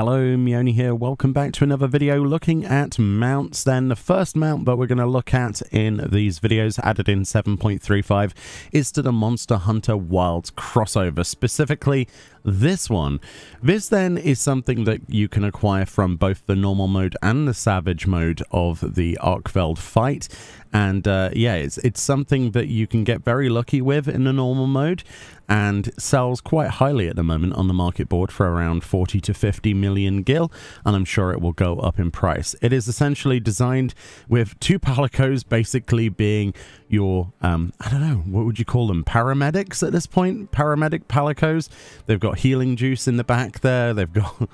Hello, Meoni here. Welcome back to another video looking at mounts. Then the first mount that we're going to look at in these videos added in 7.35 is to the Monster Hunter Wilds crossover, specifically this one. This then is something that you can acquire from both the normal mode and the savage mode of the Arkveld fight. And yeah, it's something that you can get very lucky with in the normal mode, and sells quite highly at the moment on the market board for around 40 to 50 million gil, and I'm sure it will go up in price. It is essentially designed with two palicos basically being your, I don't know, what would you call them? Paramedics at this point? Paramedic palicos. They've got healing juice in the back there. They've got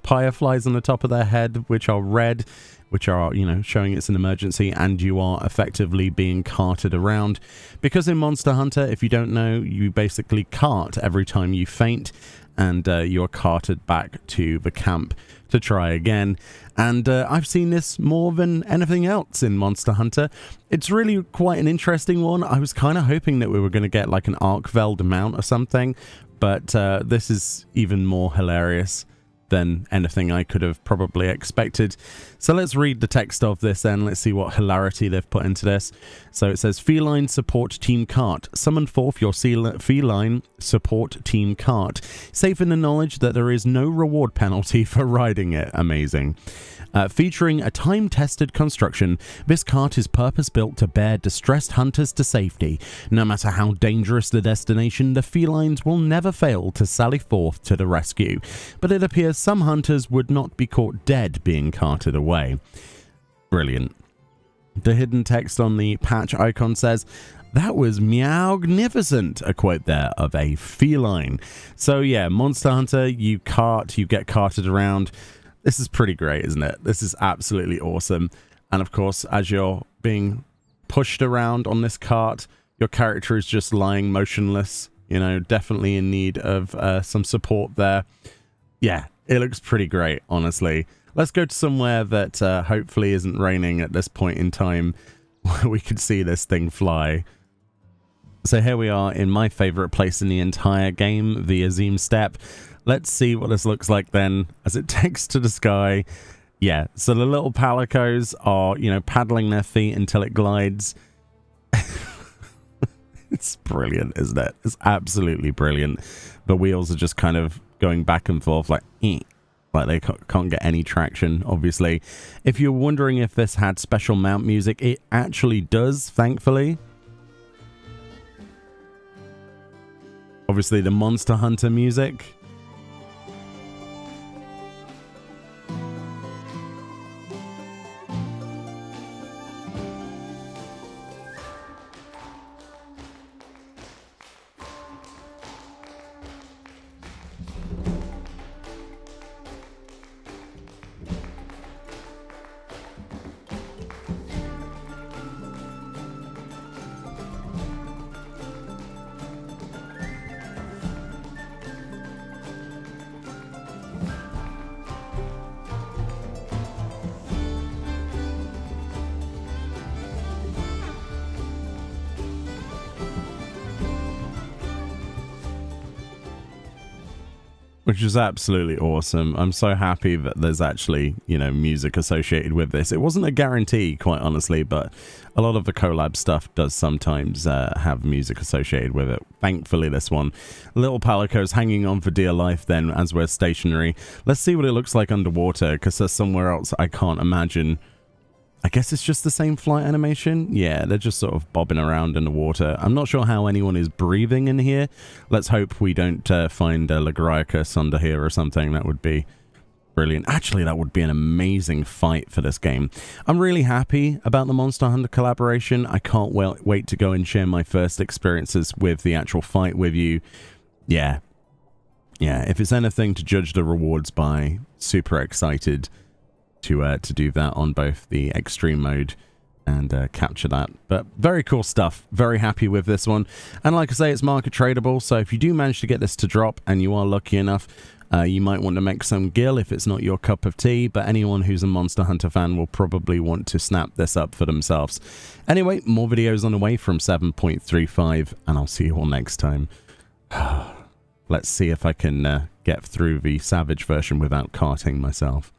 fireflies on the top of their head, which are red, which are, you know, showing it's an emergency, and you are effectively being carted around. Because in Monster Hunter, if you don't know, you basically cart every time you faint, and you're carted back to the camp to try again. And I've seen this more than anything else in Monster Hunter. It's really quite an interesting one. I was kind of hoping that we were going to get like an Arkveld mount or something, but this is even more hilarious than anything I could have probably expected. So let's read the text of this and let's see what hilarity they've put into this. So it says, Felyne support team cart. Summon forth your Felyne support team cart. Safe in the knowledge that there is no reward penalty for riding it. Amazing. Featuring a time-tested construction, this cart is purpose-built to bear distressed hunters to safety. No matter how dangerous the destination, the felines will never fail to sally forth to the rescue. But it appears some hunters would not be caught dead being carted away. Brilliant. The hidden text on the patch icon says, "That was meowgnificent," a quote there of a feline. So yeah, Monster Hunter, you get carted around. This is pretty great, isn't it? This is absolutely awesome. And of course, as you're being pushed around on this cart, your character is just lying motionless, you know, definitely in need of some support there. Yeah, it looks pretty great, honestly. Let's go to somewhere that hopefully isn't raining at this point in time, where we could see this thing fly. So here we are in my favorite place in the entire game, the Azim Steppe. Let's see what this looks like then as it takes to the sky. Yeah, so the little palicos are, you know, paddling their feet until it glides. It's brilliant, isn't it? It's absolutely brilliant. The wheels are just kind of going back and forth like, like they can't get any traction, obviously. If you're wondering if this had special mount music, it actually does, thankfully. Obviously, the Monster Hunter music. Which is absolutely awesome. I'm so happy that there's actually, you know, music associated with this. It wasn't a guarantee, quite honestly, but a lot of the collab stuff does sometimes have music associated with it. Thankfully, this one. Little Palico's hanging on for dear life then as we're stationary. Let's see what it looks like underwater, because there's somewhere else I can't imagine. I guess it's just the same flight animation. Yeah, they're just sort of bobbing around in the water. I'm not sure how anyone is breathing in here. Let's hope we don't find a Lagriacus under here or something. That would be brilliant. Actually, that would be an amazing fight for this game. I'm really happy about the Monster Hunter collaboration. I can't wait to go and share my first experiences with the actual fight with you. Yeah. Yeah, if it's anything to judge the rewards by, super excited to do that on both the extreme mode and capture that. But very cool stuff. Very happy with this one. And like I say, it's market tradable, so if you do manage to get this to drop and you are lucky enough, you might want to make some gil if it's not your cup of tea, but anyone who's a Monster Hunter fan will probably want to snap this up for themselves. Anyway, more videos on the way from 7.35, and I'll see you all next time. let's see if I can get through the Savage version without carting myself.